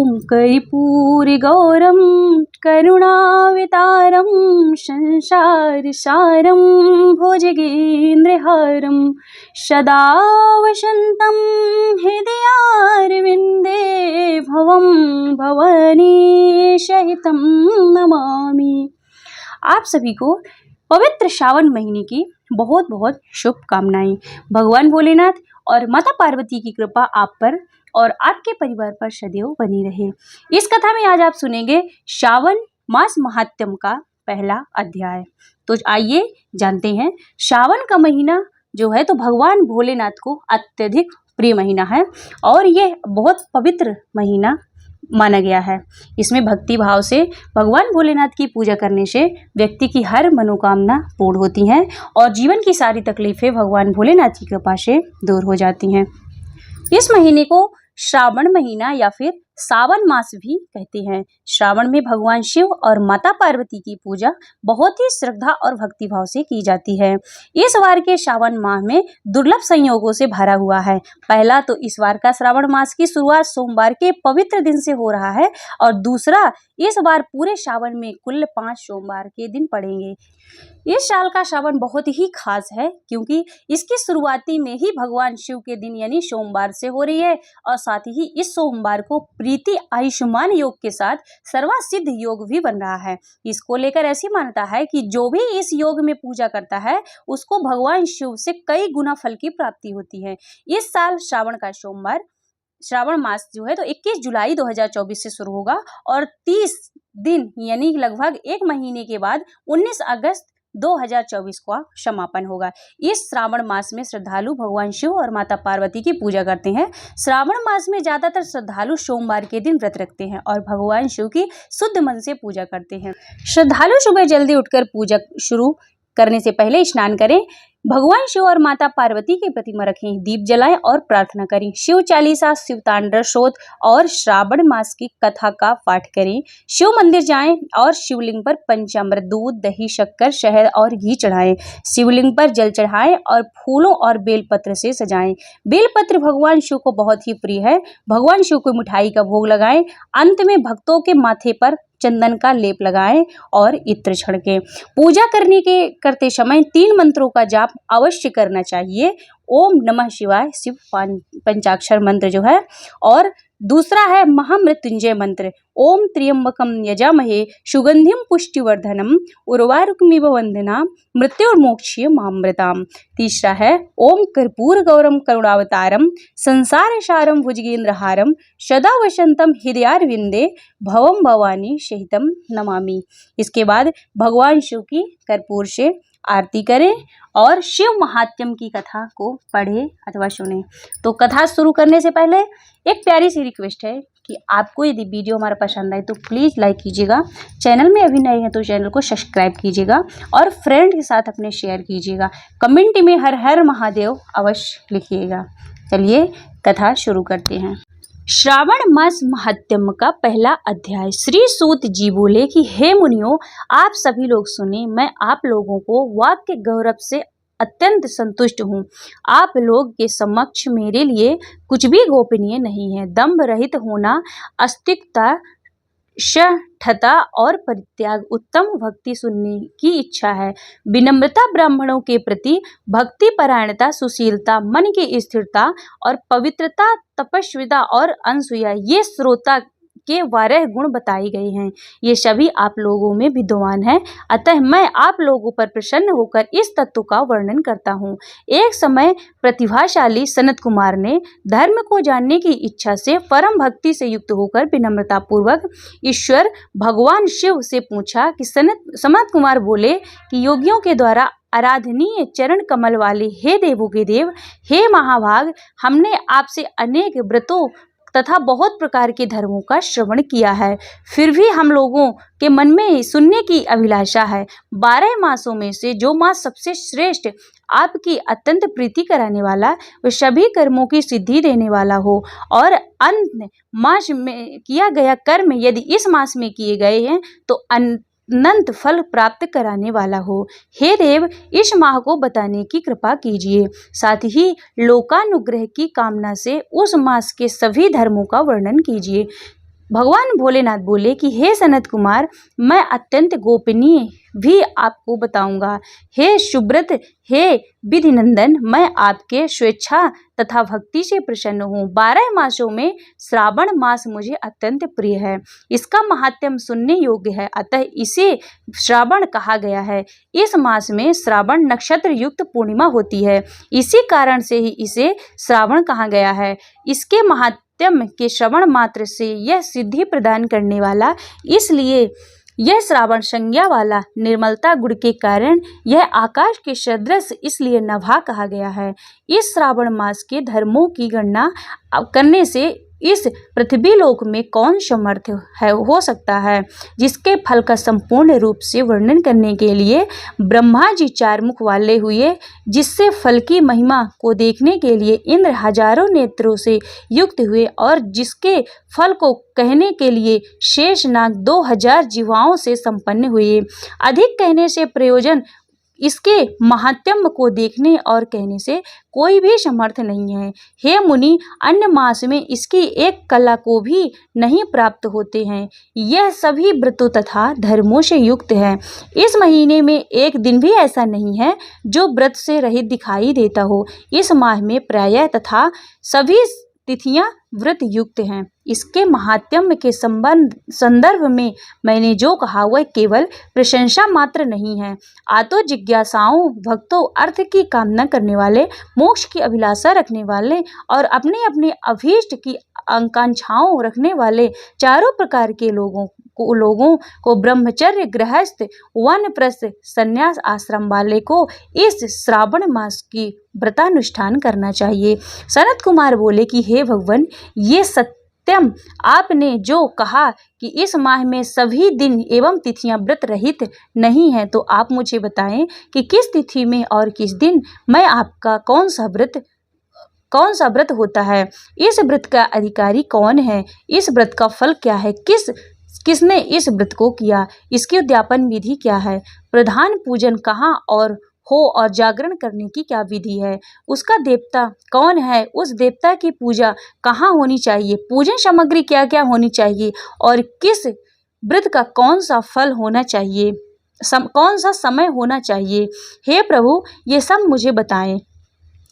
कर्पूरगौरं करुणावतारं संसारसारं भुजगेन्द्रहारं सदा वसन्तं हृदयारविन्दे भवं भवानी सहितं नमामि। आप सभी को पवित्र श्रावण महीने की बहुत बहुत शुभकामनाएं। भगवान भोलेनाथ और माता पार्वती की कृपा आप पर और आपके परिवार पर सदैव बनी रहे। इस कथा में आज आप सुनेंगे श्रावण मास महात्म्य का पहला अध्याय। तो आइए जानते हैं। श्रावण का महीना जो है तो भगवान भोलेनाथ को अत्यधिक प्रिय महीना है और ये बहुत पवित्र महीना माना गया है। इसमें भक्ति भाव से भगवान भोलेनाथ की पूजा करने से व्यक्ति की हर मनोकामना पूर्ण होती हैं और जीवन की सारी तकलीफें भगवान भोलेनाथ की कृपा से दूर हो जाती हैं। इस महीने को श्रावण महीना या फिर सावन मास भी कहते हैं। श्रावण में भगवान शिव और माता पार्वती की पूजा बहुत ही श्रद्धा और भक्ति भाव से की जाती है। इस बार के श्रावण माह में दुर्लभ संयोगों से भरा हुआ है। पहला तो इस बार का श्रावण मास की शुरुआत सोमवार के पवित्र दिन से हो रहा है और दूसरा इस बार पूरे श्रावण में कुल 5 सोमवार के दिन पड़ेंगे। इस साल का श्रावण बहुत ही खास है क्योंकि इसकी शुरुआती में ही भगवान शिव के दिन यानी सोमवार से हो रही है और साथ ही इस सोमवार को प्रीति आयुष्मान योग के साथ सर्वसिद्ध योग भी बन रहा है। इसको लेकर ऐसी मान्यता है कि जो भी इस योग में पूजा करता है उसको भगवान शिव से कई गुना फल की प्राप्ति होती है। इस साल श्रावण का सोमवार श्रावण मास जो है तो 21 जुलाई 2024 से शुरू होगा और 30 दिन यानी लगभग 1 महीने के बाद 19 अगस्त 2024 का समापन होगा। इस श्रावण मास में श्रद्धालु भगवान शिव और माता पार्वती की पूजा करते हैं। श्रावण मास में ज्यादातर श्रद्धालु सोमवार के दिन व्रत रखते हैं और भगवान शिव की शुद्ध मन से पूजा करते हैं। श्रद्धालु सुबह जल्दी उठकर पूजा शुरू करने से पहले स्नान करें, भगवान शिव और माता पार्वती की प्रतिमा रखें, दीप जलाएं और प्रार्थना करें। शिव चालीसा, शिव तांडव स्तोत्र और श्रावण मास की कथा का पाठ करें। शिव मंदिर जाएं और शिवलिंग पर पंचामृत, दूध, दही, शक्कर, शहद और घी चढ़ाएं। शिवलिंग पर जल चढ़ाएं और फूलों और बेलपत्र से सजाएं। बेलपत्र भगवान शिव को बहुत ही प्रिय है। भगवान शिव को मिठाई का भोग लगाएं। अंत में भक्तों के माथे पर चंदन का लेप लगाएं और इत्र छिड़कें। पूजा करते समय 3 मंत्रों का जाप अवश्य करना चाहिए। ओम नमः शिवाय शिव पंचाक्षर मंत्र जो है और दूसरा है महामृत्युंजय मंत्र। ओम त्र्यंबकम यजामहे सुगंधिम पुष्टिवर्धनम उर्वारुकमिव वंदना मृत्युर्मोक्षीय मामृताम। तीसरा है ओम कर्पूर गौरम करुणावतारम संसारसारम भुजगेन्द्रहारम सदा वसंतम हृदयारविंदे भवम भवानी सहितम नमामि। इसके बाद भगवान शिव की कर्पूर से आरती करें और शिव महात्म्य की कथा को पढ़े अथवा सुने। तो कथा शुरू करने से पहले एक प्यारी सी रिक्वेस्ट है कि आपको यदि वीडियो हमारा पसंद आए तो प्लीज़ लाइक कीजिएगा। चैनल में अभी नए हैं तो चैनल को सब्सक्राइब कीजिएगा और फ्रेंड के साथ अपने शेयर कीजिएगा। कमेंट में हर हर महादेव अवश्य लिखिएगा। चलिए कथा शुरू करते हैं। श्रावण मास महात्म्य का पहला अध्याय। श्री सूत जी बोले कि हे मुनियों, आप सभी लोग सुने, मैं आप लोगों को वाक्य गौरव से अत्यंत संतुष्ट हूँ। आप लोग के समक्ष मेरे लिए कुछ भी गोपनीय नहीं है। दंभ रहित होना, अस्तिकता, शठता और परित्याग, उत्तम भक्ति सुनने की इच्छा है, विनम्रता, ब्राह्मणों के प्रति भक्ति परायणता, सुशीलता, मन की स्थिरता और पवित्रता, तपस्विता और अनसूया, ये श्रोता के 12 गुण बताए गए हैं। ये सभी आप लोगों में विद्यमान हैं। अतः मैं आप लोगों पर प्रसन्न होकर इस तत्व का वर्णन करता हूँ। एक समय प्रतिभाशाली सनत कुमार ने धर्म को जानने की इच्छा से परम भक्ति से युक्त होकर विनम्रता पूर्वक ईश्वर भगवान शिव से पूछा कि सनत कुमार बोले कि योगियों के द्वारा आराधनीय चरण कमल वाले हे देवों के देव, हे महाभाग, हमने आपसे अनेक व्रतों तथा बहुत प्रकार के धर्मों का श्रवण किया है, फिर भी हम लोगों के मन में सुनने की अभिलाषा है। 12 मासों में से जो मास सबसे श्रेष्ठ, आपकी अत्यंत प्रीति कराने वाला, वह सभी कर्मों की सिद्धि देने वाला हो और अंत मास में किया गया कर्म यदि इस मास में किए गए हैं तो अनंत फल प्राप्त कराने वाला हो। हे देव, इस माह को बताने की कृपा कीजिए। साथ ही लोकानुग्रह की कामना से उस मास के सभी धर्मों का वर्णन कीजिए। भगवान भोलेनाथ बोले कि हे सनत कुमार, मैं अत्यंत गोपनीय भी आपको बताऊंगा। हे सुब्रत, हे विधिनंदन, मैं आपके स्वेच्छा तथा भक्ति से प्रसन्न हूँ। 12 मासों में श्रावण मास मुझे अत्यंत प्रिय है। इसका महात्म्य सुनने योग्य है, अतः इसे श्रावण कहा गया है। इस मास में श्रावण नक्षत्र युक्त पूर्णिमा होती है, इसी कारण से ही इसे श्रावण कहा गया है। इसके महात्म्य के श्रवण मात्र से यह सिद्धि प्रदान करने वाला, इसलिए यह श्रावण संज्ञा वाला, निर्मलता गुण के कारण यह आकाश के सदृश इसलिए नभा कहा गया है। इस श्रावण मास के धर्मों की गणना करने से इस पृथ्वी लोक में कौन समर्थ हो सकता है, जिसके फल का संपूर्ण रूप से वर्णन करने के लिए ब्रह्मा जी 4 मुख वाले हुए, जिससे फल की महिमा को देखने के लिए इंद्र हजारों नेत्रों से युक्त हुए, और जिसके फल को कहने के लिए शेषनाग 2000 जीवाओं से संपन्न हुए। अधिक कहने से प्रयोजन, इसके महात्म्य को देखने और कहने से कोई भी समर्थ नहीं है। हे मुनि, अन्य मास में इसकी एक कला को भी नहीं प्राप्त होते हैं। यह सभी व्रतों तथा धर्मों से युक्त है। इस महीने में एक दिन भी ऐसा नहीं है जो व्रत से रहित दिखाई देता हो। इस माह में प्रायः तथा सभी तिथियां व्रत युक्त हैं। इसके महात्म्य के संदर्भ में मैंने जो कहा वह केवल प्रशंसा मात्र नहीं है। आतो जिज्ञासाओं, भक्तों, अर्थ की कामना करने वाले, मोक्ष की अभिलाषा रखने वाले और अपने अपने अभीष्ट की आकांक्षाओं रखने वाले चारों प्रकार के लोगों को ब्रह्मचर्य, गृहस्थ, वानप्रस्थ, संन्यास आश्रम वाले को इस श्रावण मास की व्रतानुष्ठान करना चाहिए। सनत कुमार बोले कि हे भगवान, ये सत्यम आपने जो कहा कि इस माह में सभी दिन एवं तिथियां व्रत रहित नहीं है, तो आप मुझे बताएं कि किस तिथि में और किस दिन मैं आपका कौन सा व्रत होता है। इस व्रत का अधिकारी कौन है, इस व्रत का फल क्या है, किसने इस व्रत को किया, इसकी उद्यापन विधि क्या है, प्रधान पूजन कहाँ और जागरण करने की क्या विधि है, उसका देवता कौन है, उस देवता की पूजा कहाँ होनी चाहिए, पूजन सामग्री क्या क्या होनी चाहिए, और किस व्रत का कौन सा फल होना चाहिए, कौन सा समय होना चाहिए। हे प्रभु, ये सब मुझे बताएं।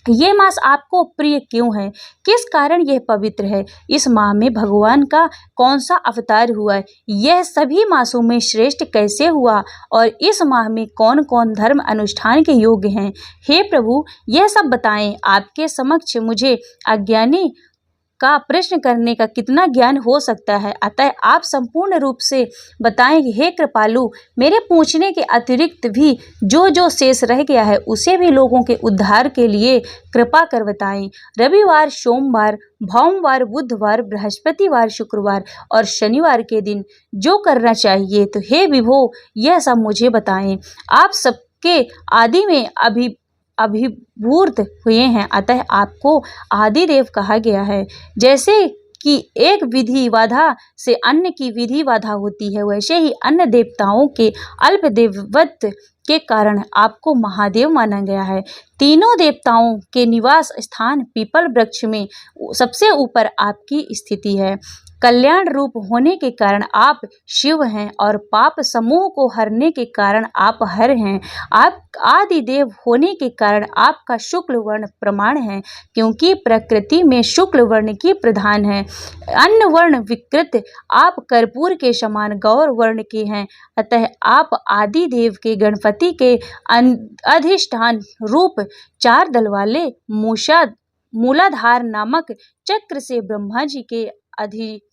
ये मास आपको प्रिय क्यों है, किस कारण यह पवित्र है, इस माह में भगवान का कौन सा अवतार हुआ, यह सभी मासों में श्रेष्ठ कैसे हुआ, और इस माह में कौन कौन धर्म अनुष्ठान के योग्य हैं। हे प्रभु, यह सब बताएं। आपके समक्ष मुझे अज्ञानी का प्रश्न करने का कितना ज्ञान हो सकता है, अतः आप संपूर्ण रूप से बताएं। हे कृपालु, मेरे पूछने के अतिरिक्त भी जो शेष रह गया है उसे भी लोगों के उद्धार के लिए कृपा कर बताएं। रविवार, सोमवार, भौमवार, बुधवार, बृहस्पतिवार, शुक्रवार और शनिवार के दिन जो करना चाहिए, तो हे विभो, यह सब मुझे बताएं। आप सबके आदि में अभिभूत हुए हैं, अतः आपको आदिदेव कहा गया है। जैसे कि एक विधि बाधा से अन्य की विधि बाधा होती है, वैसे ही अन्य देवताओं के अल्प देवत्व के कारण आपको महादेव माना गया है। तीनों देवताओं के निवास स्थान पीपल वृक्ष में सबसे ऊपर आपकी स्थिति है। कल्याण रूप होने के कारण आप शिव हैं, और पाप समूह को हरने के कारण आप हर हैं। आप आदिदेव होने के कारण आपका शुक्ल वर्ण प्रमाण है, क्योंकि प्रकृति में शुक्ल वर्ण की प्रधान है। अन्य वर्ण विकृत, आप कर्पूर के समान गौर वर्ण के हैं, अतः आप आदिदेव के गणपति के अधिष्ठान रूप 4 दल वाले मूलाधार नामक चक्र से, ब्रह्मा जी के अधिष्ठान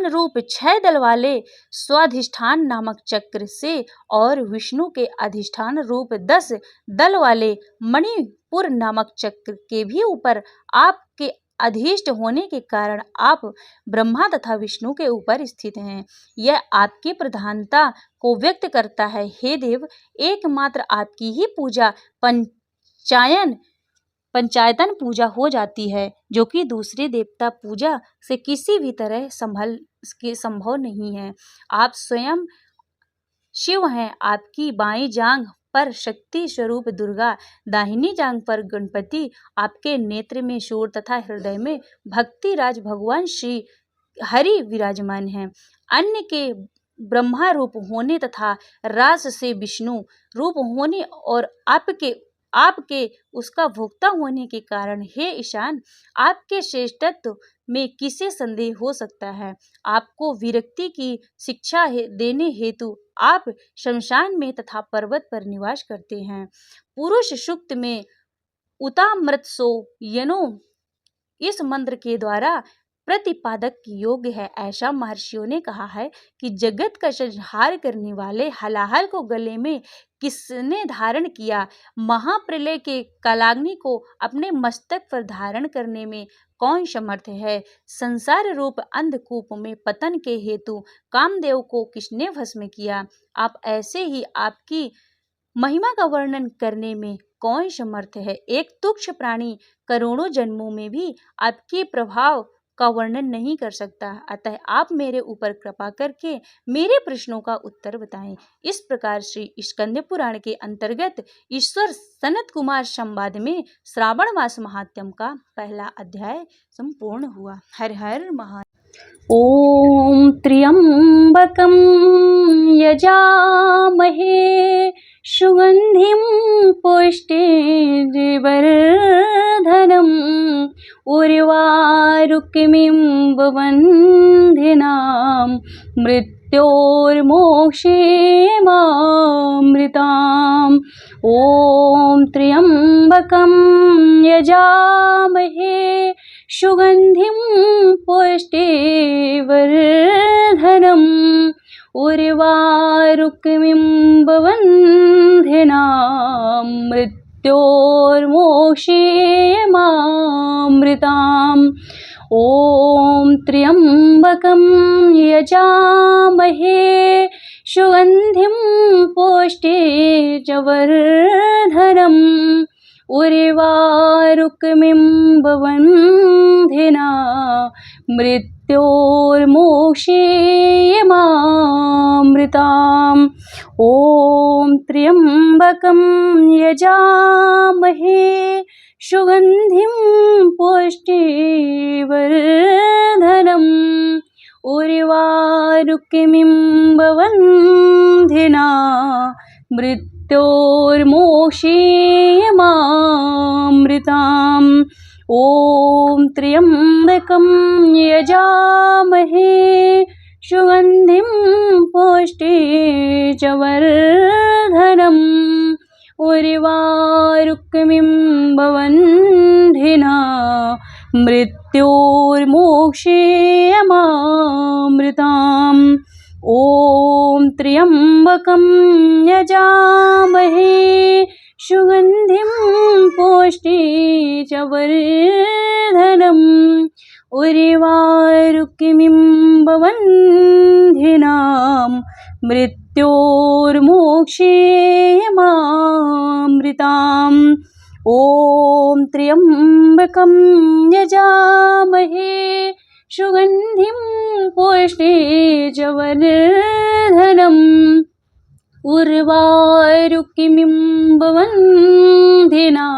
रूप 6 दल वाले स्वाधिष्ठान नामक चक्र से, और विष्णु के अधिष्ठान रूप 10 दल वाले मणिपुर नामक चक्र के भी ऊपर आपके अधिष्ठ होने के कारण आप ब्रह्मा तथा विष्णु के ऊपर स्थित हैं। यह आपकी प्रधानता को व्यक्त करता है। हे देव, एकमात्र आपकी ही पूजा पंचायतन पूजा हो जाती है, जो कि दूसरे देवता पूजा से किसी भी तरह संभव नहीं है। आप स्वयं शिव हैं। आपकी बाईं जांघ पर शक्ति स्वरूप दुर्गा, दाहिनी जांघ पर गणपति, आपके नेत्र में सूर्य तथा हृदय में भक्ति राज भगवान श्री हरि विराजमान है। अन्य के ब्रह्मा रूप होने तथा रास से विष्णु रूप होने और आपके उसका भोक्ता होने के कारण हे ईशान, आपके श्रेष्ठत्व में किसे संदेह हो सकता है। आपको विरक्ति की शिक्षा देने हेतु आप शमशान में तथा पर्वत पर निवास करते हैं। पुरुष सूक्त में उतामृतसो यनो इस मंत्र के द्वारा प्रतिपादक योग्य है। ऐसा महर्षियों ने कहा है कि जगत का संहार करने वाले हलाहल को गले में किसने धारण किया, महाप्रलय के कालाग्नि को अपने मस्तक पर धारण करने में कौन समर्थ है, संसार रूप अंधकूप में पतन के हेतु कामदेव को किसने भस्म किया, आप ऐसे ही आपकी महिमा का वर्णन करने में कौन समर्थ है। एक तुच्छ प्राणी करोड़ों जन्मों में भी आपके प्रभाव का वर्णन नहीं कर सकता। अतः आप मेरे ऊपर कृपा करके मेरे प्रश्नों का उत्तर बताएं। इस प्रकार श्री स्कंद पुराण के अंतर्गत ईश्वर सनत कुमार संवाद में श्रावण मास महात्म्य का पहला अध्याय संपूर्ण हुआ। हर हर महादेव। ओम त्र्यंबकं यजामहे सुगंधिं पुष्टिवर्धनम् उर्वारुकमिम्बबन्धिनां मृत्योर्मोक्षेमामृताम्। ॐ त्र्यंबकं यजामहे सुगंधिं पुष्टिवर्धनम् उर्वारुकमिम्बबन्धिनां मृत्योर्मोक्षेमामृताम्। ॐ त्र्यंबकं यजामहे सुगंधिं पुष्टिवर्धनम् उर्वारुकमिम्बबन्धिनां मृत्योर्मोक्षेमामृताम्। ॐ त्र्यंबकं यजामहे सुगंधिं पुष्टिवर्धनम् उर्वारुकमिम्बबन्धिनां मृत्योर्मोक्षेमामृताम्। ॐ त्र्यंबकं यजामहे सुगंधिं पुष्टिवर्धनम् उर्वारुकमिम्बबन्धिनां मृत्योर्मोक्षेमामृताम्। ॐ त्र्यंबकं यजामहे सुगंधिं पुष्टिवर्धनम् उर्वारुकमिम्बबन्धिनां मृत्योर्मोक्षेमामृताम्। ॐ त्र्यंबकं यजामहे सुगंधिं पुष्टिवर्धनम् उर्वारुकमिम्बबन्धिनां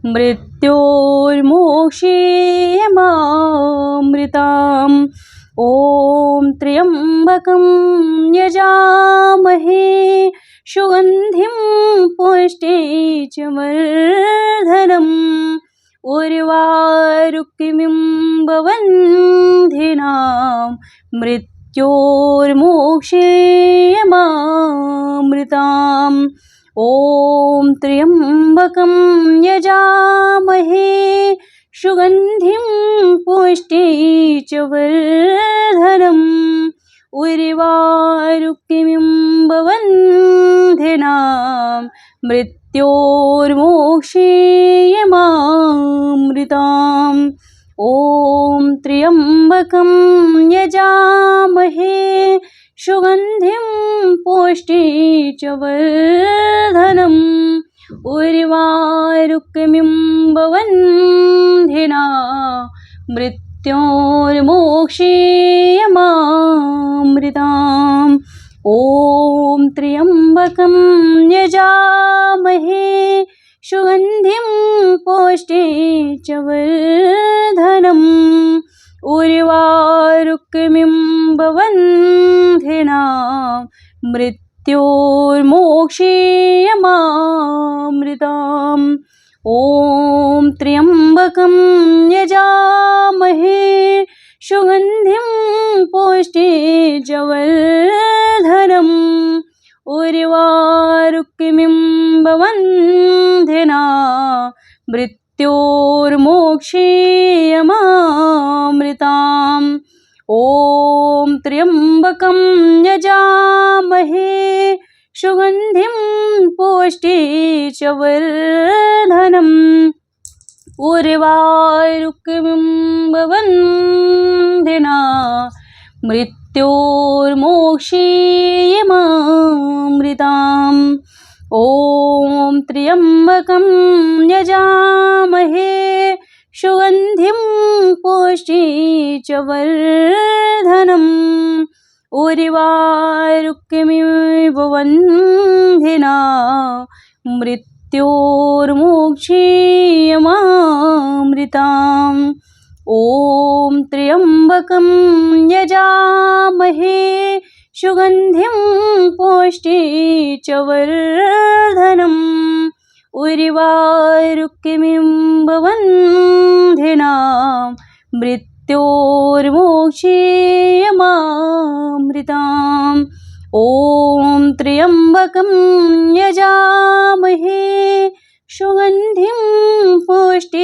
मृत्योर्मोक्षेमामृताम्। ॐ त्र्यंबकं यजामहे सुगंधिं पुष्टिवर्धनम् उर्वारुकमिम्बबन्धिनां मृत्योर्मोक्षेमामृताम्। ॐ त्र्यंबकं यजामहे सुगंधिं पुष्टिवर्धनम् उर्वारुकमिम्बबन्धिनां मृत्योर्मोक्षेमामृताम्। ॐ त्र्यंबकं यजामहे सुगंधिं पुष्टिवर्धनम् उर्वारुकमिम्बबन्धिनां मृत्योर्मोक्षेमामृताम्। ॐ त्र्यंबकं यजामहे सुगंधिं पुष्टिवर्धनम् उर्वारुकमिम्बबन्धिनां उर्वारुकमिम्बवन्धिनां मृत्योर्मोक्षीयमामृताम् ॐ त्र्यम्बकं यजामहे सुगन्धिं पुष्टिवर्धनम् उर्वारुकमिम्बवन्धिनां मृत्योर्मोक्षीयमामृताम् ॐ त्र्यम्बकं यजामहे सुगन्धिं पुष्टिवर्धनम् उर्वारुकमिम्बवन्धिनां मृत्योर्मोक्षीयमामृताम् ॐ त्र्यम्बकं यजामहे सुगन्धिं पुष्टिवर्धनम् उर्वारुकमिम्बवन्धिनां मृत्योर्मोक्षीयमामृताम् ॐ त्र्यम्बकं यजामहे सुगन्धिं पुष्टिवर्धनम् उर्वारुकमिम्बवन्धिनां मृत्योर्मोक्षीयमामृताम् ॐ त्र्यम्बकं यजामहे सुगन्धिं पुष्टिवर्धनम्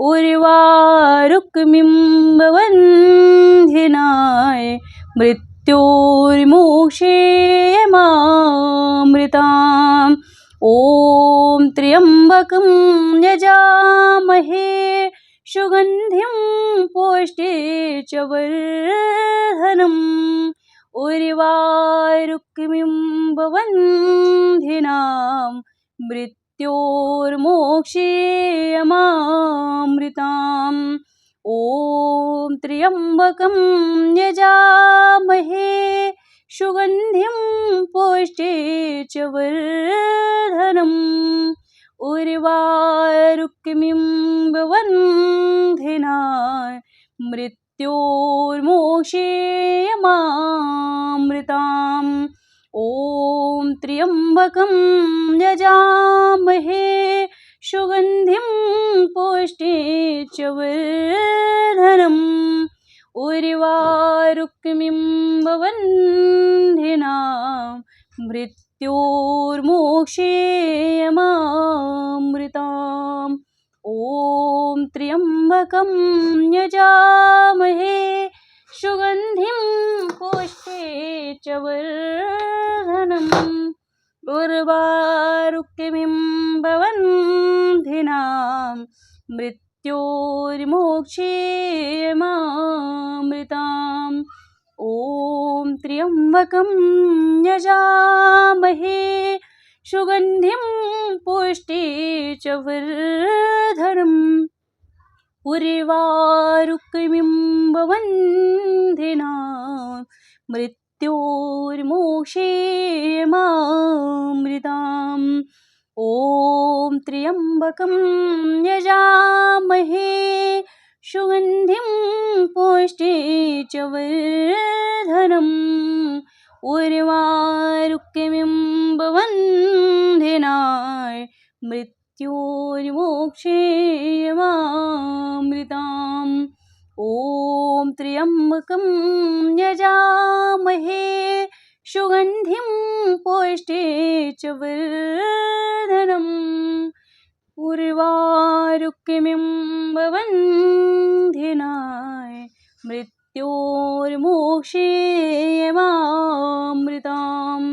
उर्वारुकमिम्बवन्धिनां मृत्योर्मोक्षीयमामृताम् ॐ त्र्यम्बकं यजामहे सुगन्धिं पुष्टिवर्धनम् उर्वारुकमिम्बवन्धिनां मृत्योर्मोक्षीयमामृताम् ॐ त्र्यम्बकं यजामहे सुगन्धिं पुष्टिवर्धनम् उर्वारुकमिम्बवन्धिनां मृत्योर्मोक्षीयमामृताम् ॐ त्र्यम्बकं यजामहे सुगन्धिं पुष्टिवर्धनम् उर्वारुकमिम्बवन्धिनां मृत्योर्मोक्षीयमामृताम् ॐ त्र्यम्बकं यजामहे सुगन्धिं पुष्टिवर्धनम् उर्वारुकमिम्बवन्धिनां मृत्योर्मोक्षीयमामृताम् ॐ त्र्यम्बकं यजामहे सुगन्धिं पुष्टिवर्धनम् उर्वारुकमिम्बवन्धिनां मृत्योर्मोक्षीयमामृताम् ॐ त्र्यम्बकं यजामहे सुगन्धिं पुष्टिवर्धनम् उर्वारुकमिम्बवन्धिनां मृत्योर्मोक्षीयमामृताम् ॐ त्र्यम्बकं यजामहे सुगन्धिं पुष्टिवर्धनम् उर्वारुकमिम्बवन्धिनां मृत्योर्मोक्षीयमामृताम्